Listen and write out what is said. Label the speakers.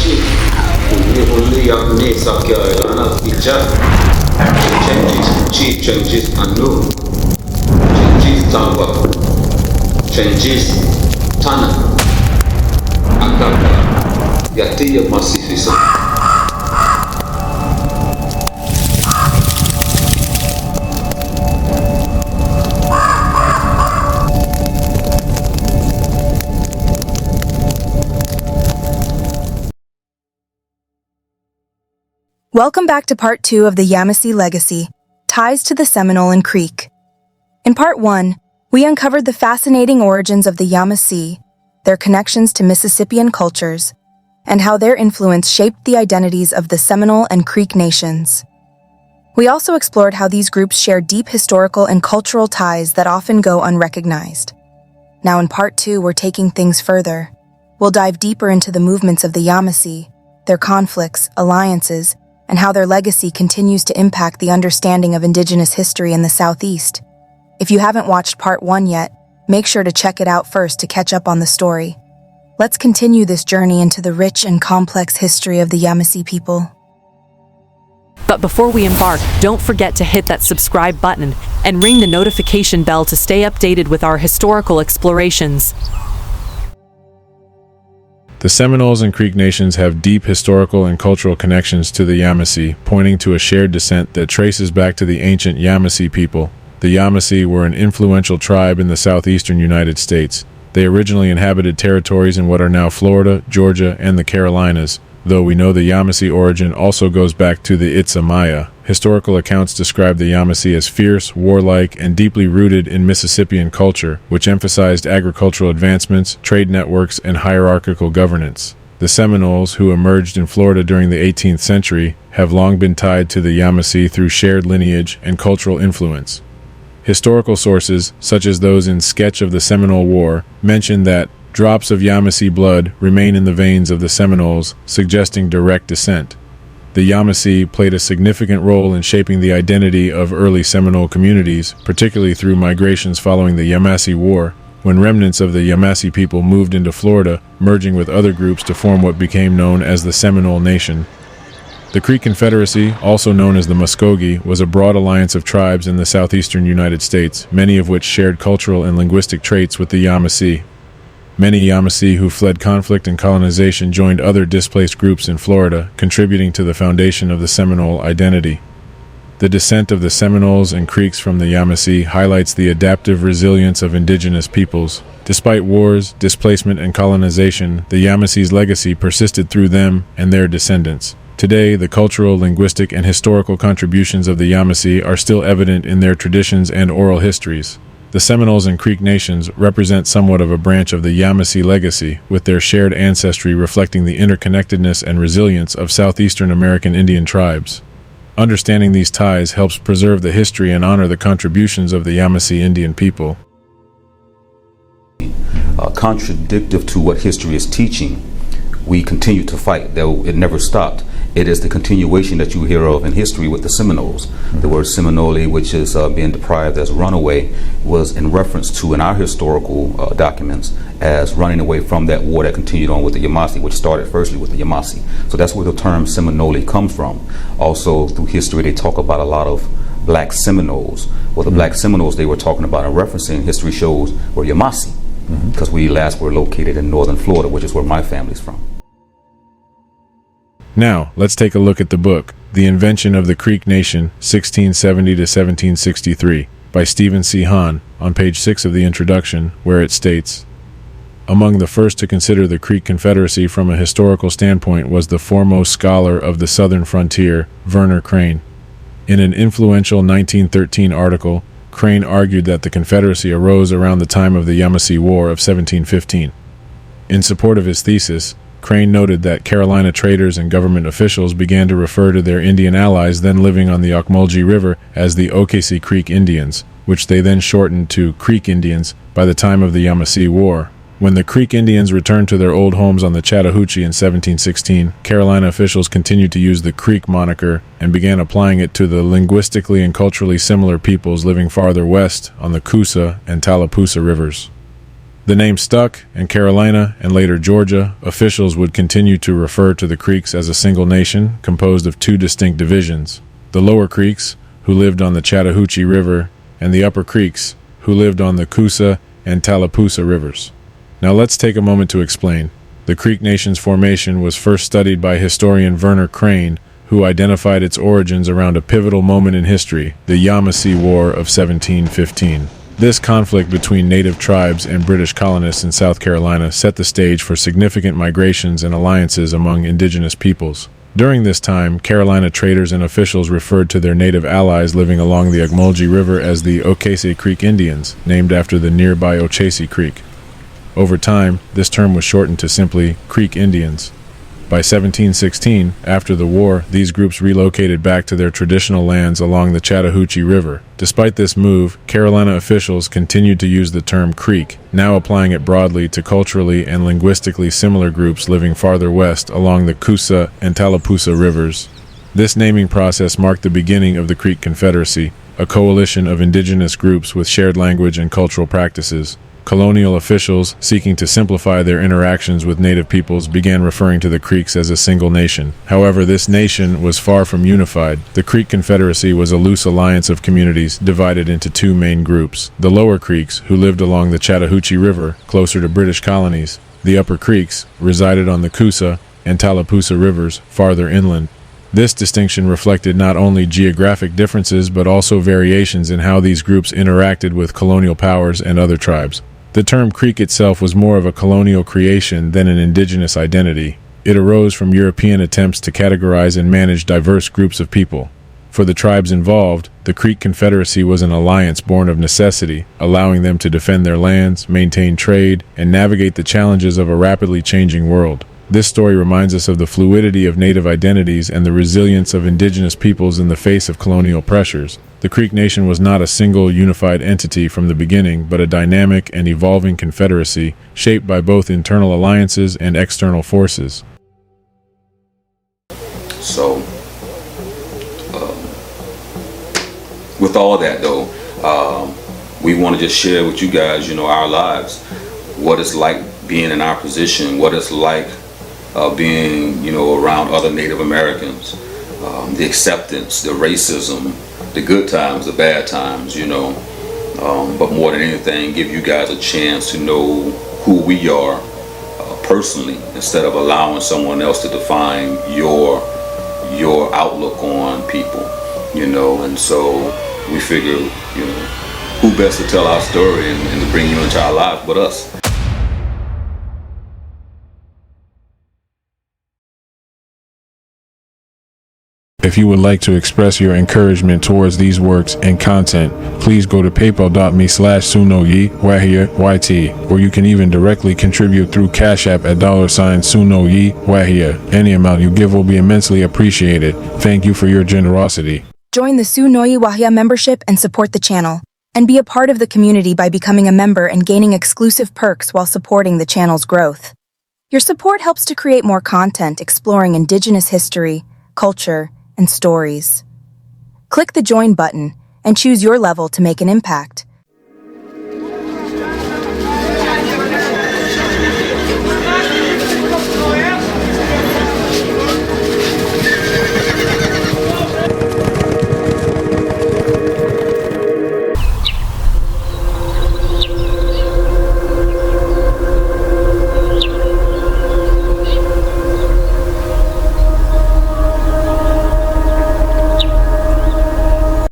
Speaker 1: Chi, Unihuli Yakni Sakya Irana Icha, Changes Chi changes Anu, changes Tamba, changes Tana, Akaka, Yatiya Masifisa.
Speaker 2: Welcome back to Part 2 of the Yamassee Legacy, Ties to the Seminole and Creek. In Part 1, we uncovered the fascinating origins of the Yamasee, their connections to Mississippian cultures, and how their influence shaped the identities of the Seminole and Creek nations. We also explored how these groups share deep historical and cultural ties that often go unrecognized. Now in Part 2, we're taking things further. We'll dive deeper into the movements of the Yamasee, their conflicts, alliances, and how their legacy continues to impact the understanding of indigenous history in the Southeast. If you haven't watched Part 1 yet, make sure to check it out first to catch up on the story. Let's continue this journey into the rich and complex history of the Yamasee people.
Speaker 3: But before we embark, don't forget to hit that subscribe button and ring the notification bell to stay updated with our historical explorations.
Speaker 4: The Seminoles and Creek nations have deep historical and cultural connections to the Yamasee, pointing to a shared descent that traces back to the ancient Yamasee people. The Yamasee were an influential tribe in the southeastern United States. They originally inhabited territories in what are now Florida, Georgia, and the Carolinas, though we know the Yamasee origin also goes back to the Maya. Historical accounts describe the Yamasee as fierce, warlike, and deeply rooted in Mississippian culture, which emphasized agricultural advancements, trade networks, and hierarchical governance. The Seminoles, who emerged in Florida during the 18th century, have long been tied to the Yamasee through shared lineage and cultural influence. Historical sources, such as those in Sketch of the Seminole War, mention that drops of Yamasee blood remain in the veins of the Seminoles, suggesting direct descent. The Yamasee played a significant role in shaping the identity of early Seminole communities, particularly through migrations following the Yamassee War, when remnants of the Yamasee people moved into Florida, merging with other groups to form what became known as the Seminole Nation. The Creek Confederacy, also known as the Muskogee, was a broad alliance of tribes in the southeastern United States, many of which shared cultural and linguistic traits with the Yamasee. Many Yamasee who fled conflict and colonization joined other displaced groups in Florida, contributing to the foundation of the Seminole identity. The descent of the Seminoles and Creeks from the Yamasee highlights the adaptive resilience of indigenous peoples. Despite wars, displacement, and colonization, the Yamasee's legacy persisted through them and their descendants. Today, the cultural, linguistic, and historical contributions of the Yamasee are still evident in their traditions and oral histories. The Seminoles and Creek nations represent somewhat of a branch of the Yamassee Legacy, with their shared ancestry reflecting the interconnectedness and resilience of southeastern American Indian tribes. Understanding these ties helps preserve the history and honor the contributions of the Yamasee Indian people.
Speaker 5: Contradictive to what history is teaching, we continue to fight, though it never stopped. It is the continuation that you hear of in history with the Seminoles. The word Seminole, which is being deprived as runaway, was in reference to, in our historical documents, as running away from that war that continued on with the Yamasee, which started firstly with the Yamasee. So that's where the term Seminole comes from. Also, through history, they talk about a lot of black Seminoles. Well, the black Seminoles they were talking about and referencing, history shows, were Yamasee, because we last were located in northern Florida, which is where my family's from.
Speaker 4: Now, let's take a look at the book, The Invention of the Creek Nation, 1670 to 1763, by Stephen C. Hahn, on page 6 of the introduction, where it states, "Among the first to consider the Creek Confederacy from a historical standpoint was the foremost scholar of the southern frontier, Werner Crane. In an influential 1913 article, Crane argued that the Confederacy arose around the time of the Yamasee War of 1715. In support of his thesis, Crane noted that Carolina traders and government officials began to refer to their Indian allies then living on the Ocmulgee River as the Okasee Creek Indians, which they then shortened to Creek Indians by the time of the Yamasee War. When the Creek Indians returned to their old homes on the Chattahoochee in 1716, Carolina officials continued to use the Creek moniker and began applying it to the linguistically and culturally similar peoples living farther west on the Coosa and Tallapoosa rivers. The name stuck, and Carolina, and later Georgia, officials would continue to refer to the Creeks as a single nation composed of two distinct divisions: the Lower Creeks, who lived on the Chattahoochee River, and the Upper Creeks, who lived on the Coosa and Tallapoosa rivers. Now let's take a moment to explain. The Creek Nation's formation was first studied by historian Verner Crane, who identified its origins around a pivotal moment in history, the Yamassee War of 1715. This conflict between native tribes and British colonists in South Carolina set the stage for significant migrations and alliances among indigenous peoples. During this time, Carolina traders and officials referred to their native allies living along the Ocmulgee River as the Ocasee Creek Indians, named after the nearby Ocasee Creek. Over time, this term was shortened to simply Creek Indians. By 1716, after the war, these groups relocated back to their traditional lands along the Chattahoochee River. Despite this move, Carolina officials continued to use the term Creek, now applying it broadly to culturally and linguistically similar groups living farther west along the Coosa and Tallapoosa rivers. This naming process marked the beginning of the Creek Confederacy, a coalition of indigenous groups with shared language and cultural practices. Colonial officials, seeking to simplify their interactions with native peoples, began referring to the Creeks as a single nation. However, this nation was far from unified. The Creek Confederacy was a loose alliance of communities divided into two main groups: the Lower Creeks, who lived along the Chattahoochee River, closer to British colonies. The Upper Creeks resided on the Coosa and Tallapoosa rivers, farther inland. This distinction reflected not only geographic differences but also variations in how these groups interacted with colonial powers and other tribes. The term Creek itself was more of a colonial creation than an indigenous identity. It arose from European attempts to categorize and manage diverse groups of people. For the tribes involved, the Creek Confederacy was an alliance born of necessity, allowing them to defend their lands, maintain trade, and navigate the challenges of a rapidly changing world. This story reminds us of the fluidity of native identities and the resilience of indigenous peoples in the face of colonial pressures. The Creek Nation was not a single unified entity from the beginning, but a dynamic and evolving confederacy shaped by both internal alliances and external forces.
Speaker 5: So, with all that though, we want to just share with you guys, our lives, what it's like being in our position, what it's like being, around other Native Americans, the acceptance, the racism, the good times, the bad times, but more than anything, give you guys a chance to know who we are personally, instead of allowing someone else to define your outlook on people, and so we figure, who best to tell our story and to bring you into our lives but us.
Speaker 4: If you would like to express your encouragement towards these works and content, please go to paypal.me/SvnoyiWahya YT, or you can even directly contribute through Cashapp at $SvnoyiWahya. Any amount you give will be immensely appreciated. Thank you for your generosity.
Speaker 2: Join the SvnoyiWahya membership and support the channel, and be a part of the community by becoming a member and gaining exclusive perks while supporting the channel's growth. Your support helps to create more content exploring indigenous history, culture, and stories. Click the join button and choose your level to make an impact.